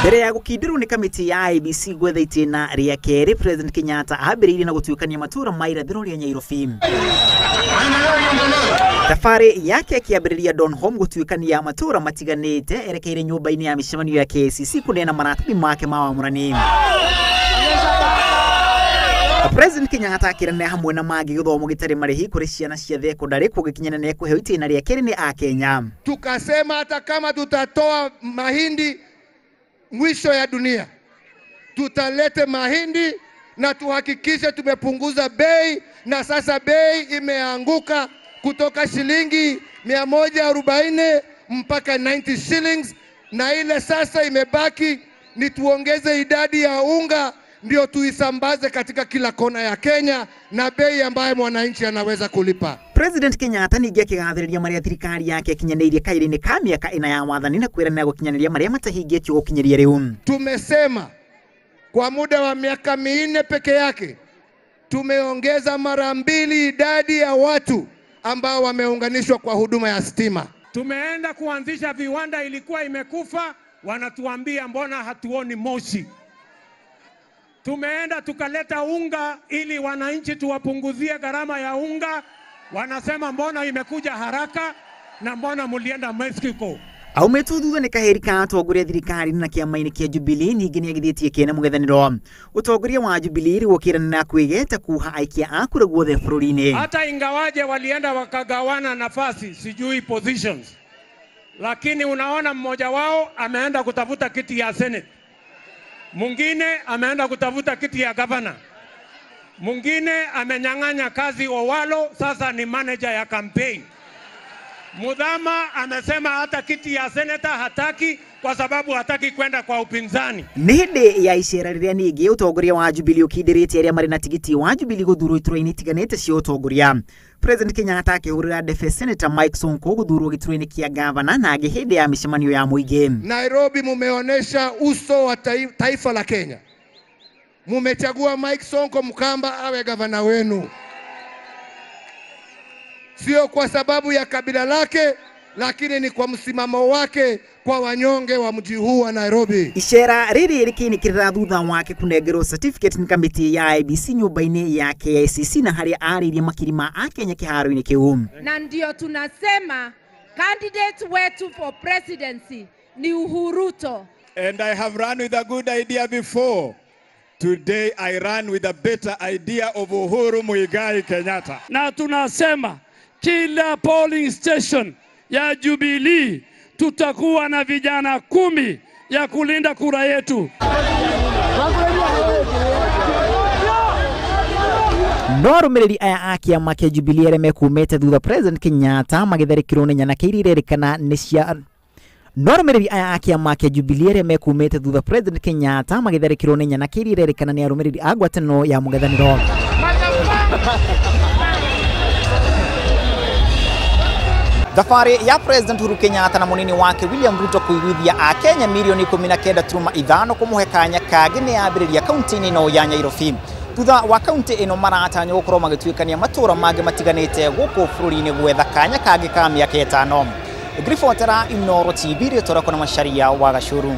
Mbere ya gukindirwo ni kamiti ya IEBC gwetha na ria keri, President Kenyatta ahabiririe na gutuikania matura ma irathiro ria Nyairobi. Tafari yake kiambiriria Donholm gutuikania matura matiganite erekeire nyumba-ini ya micemanio ya KCC kunena maratathi make ma wamũrani. President Kenyatta akirania hamwe na magi githomo gitari marihi kuri ciana cia thekondarĩ kugikinyana na kuheo itĩna ria keri ni a Kenya. Tukasema hata kama tutatoa mahindi mwisho ya dunia, tutalete mahindi na tuhakikishe tumepunguza bei, na sasa bei imeanguka kutoka shilingi 140 mpaka 90 shillings, na ile sasa imebaki ni tuongeze idadi ya unga ndio tuisambaze katika kila kona ya Kenya na bei ambayo mwananchi anaweza kulipa. President Kenyatta ningi akigathĩrĩria maria thirikari yake kinyanĩirie kaĩrĩ-inĩ ka mĩaka ĩna ya wathani na kwĩranĩra gũkinyanĩria maria matahingĩtio gũkinyeria rĩu. Tumesema kwa muda wa miaka 4 peke yake tumeongeza mara 2 idadi ya watu ambao wameunganishwa kwa huduma ya stima. Tumeenda kuanzisha viwanda, ilikuwa imekufa, wanatuambia mbona hatuoni moshi. Tumeenda tukaleta unga ili wananchi tuwapunguzie gharama ya unga, wanasema mbona imekuja haraka na mbona mulienda Mexico. Aumetu thutha ni kaheri ka atongoria thirikari na kiama-inĩ kia Jubilee ningi ni agithĩtie kĩene mũngethanĩro. Utongoria wa Jubilee gũkĩrana na kwĩgeta kuha aikia a kura guothe bũrũri-inĩ. Hata ingawaje walienda wakagawana nafasi, sijui positions, lakini unaona mmoja wao ameenda kutafuta kiti ya Senate, mwingine ameenda kutafuta kiti ya governor, mwingine amenyang'anya kazi Owalo, sasa ni manager ya campaign. Mudhama amesema hata kiti ya senator hataki kwa sababu hataki kwenda kwa upinzani. Nĩ hĩndĩ ya icera rĩrĩa ningĩ utongoria wa Jubilee ũkindĩrĩtie arĩa marĩ na tigiti wa Jubilee gũthurwo iturwa-inĩ itiganĩte cia ũtongoria. President Kenyatta akĩhũrĩra ndebe Senator Mike Sonko gũthurwo gĩturwa-inĩ kĩa gavana na angĩ hĩndĩ ya mĩcemanio ya mũingĩ. Nairobi mumeonesha uso wa taifa la Kenya. Mumechagua Mike Sonko Mkamba awe gavana wenu. Sio kwa sababu ya kabila lake, lakini ni kwa msimamo wake kwa wanyonge wa mji huu wa Nairobi. Icera rĩrĩ rĩkĩnĩkĩrĩra thutha wake kunengerwo certificate ni kamiti ya IEBC nyũmba-inĩ ya KICC na harĩa arĩirie makiri ma a Kenya kĩharo-inĩ kĩu. Na ndio tunasema candidate wetu for presidency ni Uhuru Ruto. And I have run with a good idea before. Today I run with a better idea of Uhuru Muigai Kenyatta. Na tunasema kila polling station ya Jubilee tutakuwa na vijana 10 ya kulinda kura yetu. No arũmĩrĩri aya a kĩama kĩa Jubilee arĩa mekumĩte thutha President Kenyatta magĩtharĩkĩrwo nĩ nyanake iria irerĩkana nĩ cia arũmĩrĩri aya a kĩama kĩa Jubilee arĩa mekumĩte thutha President Kenyatta magĩtharĩkĩrwo nĩ nyanake iria irerĩkana nĩ arũmĩrĩri a ngwatanĩro ya mũng'ethanĩro. Thabarĩ ya President Uhuru Kenyatta na mũnini wake William Ruto kũiguithia a Kenya milioni 19.5 kũmũhe kanya kangĩ nĩ yambĩrĩria kaunti-inĩ ĩno ya Nyairobi. Thutha wa kaunti ĩno maratanywo gũkorwo magĩtuĩkania matũũra mangĩ matiganĩte gũkũ bũrũri-inĩ gwetha kanya kangĩ ka mĩaka 5. Ngiribotera Inooro TV rĩtwa rĩakwa nĩ Macharia wa Gacũru.